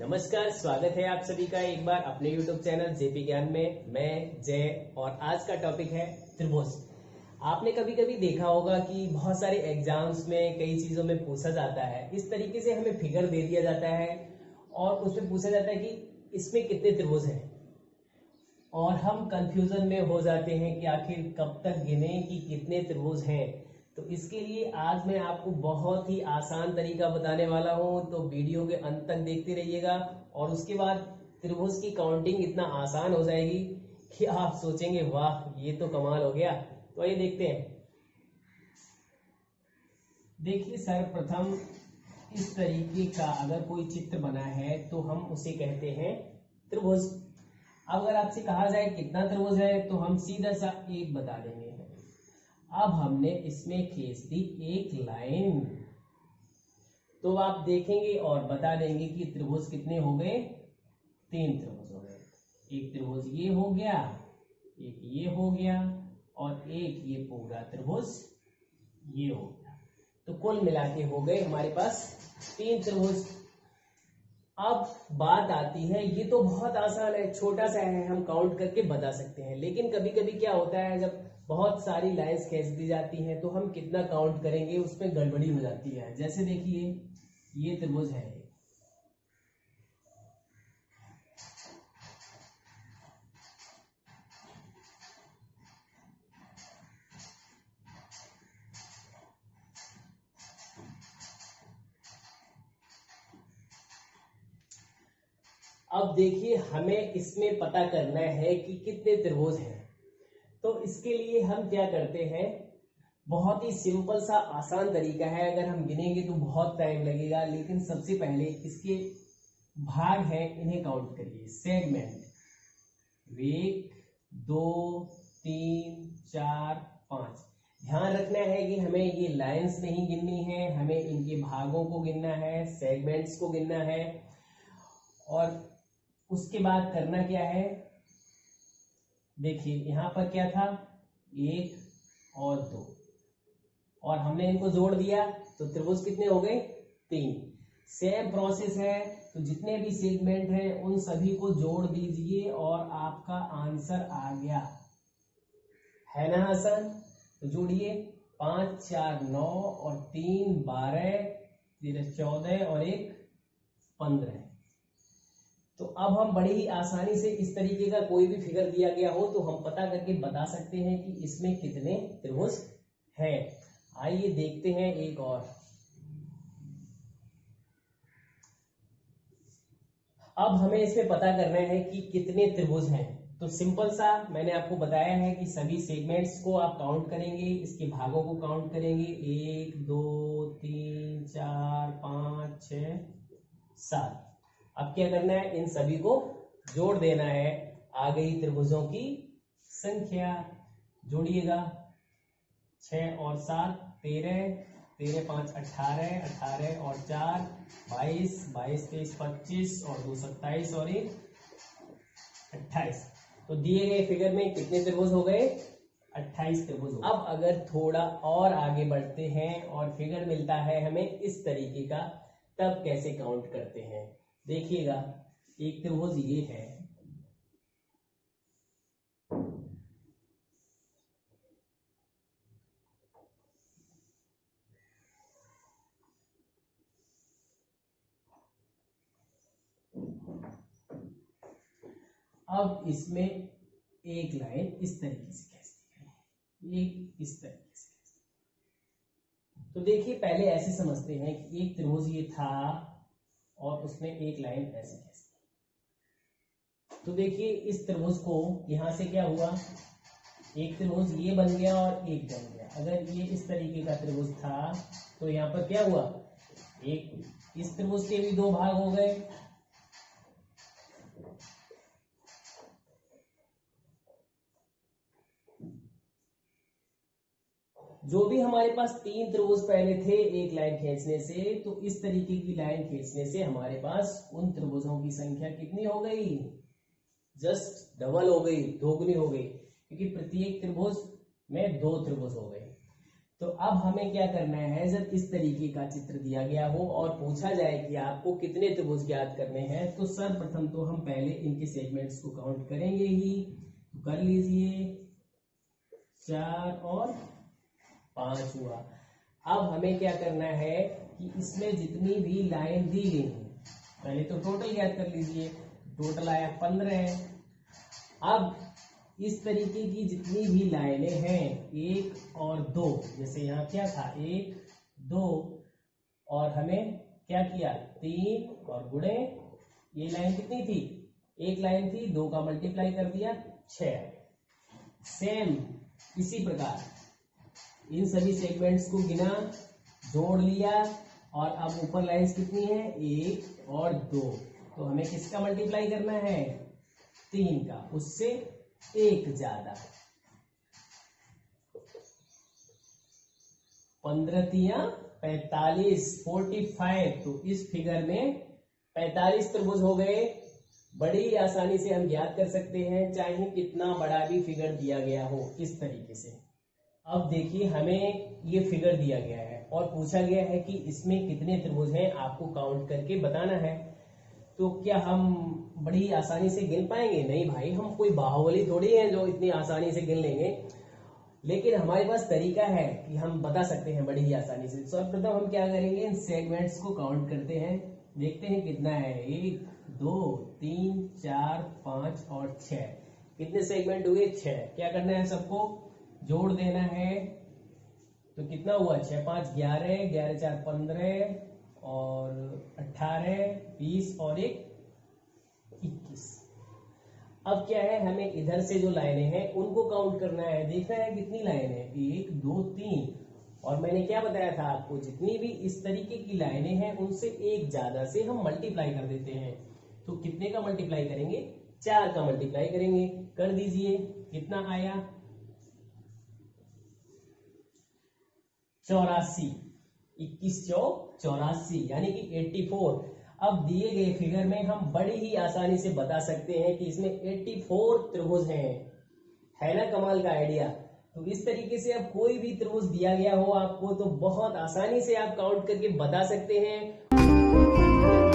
नमस्कार, स्वागत है आप सभी का एक बार अपने YouTube चैनल जेपी ज्ञान में। मैं जय और आज का टॉपिक है त्रिभुज। आपने कभी कभी देखा होगा कि बहुत सारे एग्जाम्स में कई चीजों में पूछा जाता है, इस तरीके से हमें फिगर दे दिया जाता है और उसमें पूछा जाता है कि इसमें कितने त्रिभुज हैं और हम कंफ्यूजन में हो जाते हैं कि आखिर कब तक गिने कि कितने त्रिभुज हैं। तो इसके लिए आज मैं आपको बहुत ही आसान तरीका बताने वाला हूं, तो वीडियो के अंत तक देखते रहिएगा और उसके बाद त्रिभुज की काउंटिंग इतना आसान हो जाएगी कि आप सोचेंगे वाह ये तो कमाल हो गया। तो आइए देखते हैं। देखिए सर्वप्रथम इस तरीके का अगर कोई चित्र बना है तो हम उसे कहते हैं त्रिभुज। अब अगर आपसे कहा जाए कितना त्रिभुज है तो हम सीधा सा एक बता देंगे। अब हमने इसमें खींच दी एक लाइन, तो आप देखेंगे और बता देंगे कि त्रिभुज कितने हो गए। 3 त्रिभुज हो गए। एक त्रिभुज ये हो गया, एक ये हो गया और एक ये पूरा त्रिभुज ये हो गया। तो कुल मिला के हो गए हमारे पास 3 त्रिभुज। अब बात आती है, ये तो बहुत आसान है, छोटा सा है, हम काउंट करके बता सकते हैं। लेकिन कभी कभी क्या होता है, जब बहुत सारी लाइंस खींच दी जाती हैं तो हम कितना काउंट करेंगे उसमें गड़बड़ी हो जाती है। जैसे देखिए ये त्रिभुज है, अब देखिए हमें इसमें पता करना है कि कितने त्रिभुज हैं। तो इसके लिए हम क्या करते हैं, बहुत ही सिंपल सा आसान तरीका है। अगर हम गिनेंगे तो बहुत टाइम लगेगा, लेकिन सबसे पहले इसके भाग हैं इन्हें काउंट करिए। सेगमेंट 1 2 3 4 5। ध्यान रखना है कि हमें ये लाइंस नहीं गिननी है, हमें इनके भागों को गिनना है, सेगमेंट्स को गिनना है। और उसके बाद करना क्या है, देखिए यहां पर क्या था 1 और 2 और हमने इनको जोड़ दिया तो त्रिभुज कितने हो गए 3। सेम प्रोसेस है, तो जितने भी सेगमेंट हैं उन सभी को जोड़ दीजिए और आपका आंसर आ गया। है ना आसान? तो जोड़िए 5 4 9 और 3 12 3 14 और 1 15। तो अब हम बड़ी ही आसानी से इस तरीके का कोई भी फिगर दिया गया हो तो हम पता करके बता सकते हैं कि इसमें कितने त्रिभुज हैं। आइए देखते हैं एक और। अब हमें इसमें पता करना है कि कितने त्रिभुज हैं। तो सिंपल सा मैंने आपको बताया है कि सभी सेगमेंट्स को आप काउंट करेंगे, इसके भागों को काउंट करेंगे 1 2 3 4 5 6 7। अब क्या करना है, इन सभी को जोड़ देना है, आ गई त्रिभुजों की संख्या। जोड़िएगा 6 और 7 13 13 5 18 18 और 4 22 22 23 25 और 2 27 और 1 28। तो दिए गए फिगर में कितने त्रिभुज हो गए 28 त्रिभुज। अब अगर थोड़ा और आगे बढ़ते हैं और फिगर मिलता है हमें इस तरीके का, तब कैसे काउंट करते हैं देखिएगा। एक त्रिभुज ये है, अब इसमें एक लाइन इस तरीके से खींचती है, एक इस तरीके से खींचती है। तो देखिए पहले ऐसे समझते हैं कि एक त्रिभुज ये था और उसमें एक लाइन ऐसे खींचती। तो देखिए इस त्रिभुज को यहां से क्या हुआ, एक त्रिभुज ये बन गया और एक बन गया। अगर ये इस तरीके का त्रिभुज था तो यहाँ पर क्या हुआ, एक इस त्रिभुज के भी 2 भाग हो गए। जो भी हमारे पास 3 त्रिभुज पहले थे एक लाइन खींचने से, तो इस तरीके की लाइन खींचने से हमारे पास उन त्रिभुजों की संख्या कितनी हो गई, जस्ट डबल हो गई, दोगुनी हो गई, क्योंकि प्रत्येक त्रिभुज में 2 त्रिभुज हो गए। तो अब हमें क्या करना है, जब इस तरीके का चित्र दिया गया हो और पूछा जाए कि आपको कितने त्रिभुज ज्ञात करने हैं, तो सर्वप्रथम तो हम पहले इनके सेगमेंट्स को काउंट करेंगे ही। तो कर लीजिए, 4 और 5 हुआ। अब हमें क्या करना है कि इसमें जितनी भी लाइन दी गई है, पहले तो टोटल ज्ञात कर लीजिए। टोटल आया 15। अब इस तरीके की जितनी भी लाइनें हैं 1 और 2, जैसे यहाँ क्या था 1 2, और हमें क्या किया 3 और गुणे, ये लाइन कितनी थी, एक लाइन थी, 2 का मल्टीप्लाई कर दिया 6। सेम इसी प्रकार इन सभी सेगमेंट्स को गिना, जोड़ लिया, और अब ऊपर लाइंस कितनी है 1 और 2, तो हमें किसका मल्टीप्लाई करना है 3 का, उससे 1 ज्यादा। 15 तिया 45, 45। तो इस फिगर में 45 त्रिभुज हो गए। बड़ी आसानी से हम ज्ञात कर सकते हैं, चाहे कितना बड़ा भी फिगर दिया गया हो, इस तरीके से। अब देखिए, हमें ये फिगर दिया गया है और पूछा गया है कि इसमें कितने त्रिभुज हैं, आपको काउंट करके बताना है। तो क्या हम बड़ी आसानी से गिन पाएंगे? नहीं भाई, हम कोई बाहुबली थोड़ी हैं जो इतनी आसानी से गिन लेंगे, लेकिन हमारे पास तरीका है कि हम बता सकते हैं बड़ी ही आसानी से। सर्वप्रथम हम क्या करेंगे, इन सेगमेंट्स को काउंट करते हैं, देखते हैं कितना है। 1 2 3 4 5 और 6। कितने सेगमेंट हुए? 6। क्या करना है, सबको जोड़ देना है। तो कितना हुआ, 6 5 11, 11 4 15 और 18 20 और 1 21। अब क्या है, हमें इधर से जो लाइनें हैं उनको काउंट करना है। देखना है कितनी लाइन है, 1 2 3। और मैंने क्या बताया था आपको, जितनी भी इस तरीके की लाइनें हैं उनसे एक ज्यादा से हम मल्टीप्लाई कर देते हैं। तो कितने का मल्टीप्लाई करेंगे, 4 का मल्टीप्लाई करेंगे। कर दीजिए, कितना आया 84। 21 चौक 84, यानी कि 84। अब दिए गए फिगर में हम बड़ी ही आसानी से बता सकते हैं कि इसमें 84 त्रिभुज हैं। है ना कमाल का आइडिया। तो इस तरीके से अब कोई भी त्रिभुज दिया गया हो आपको, तो बहुत आसानी से आप काउंट करके बता सकते हैं।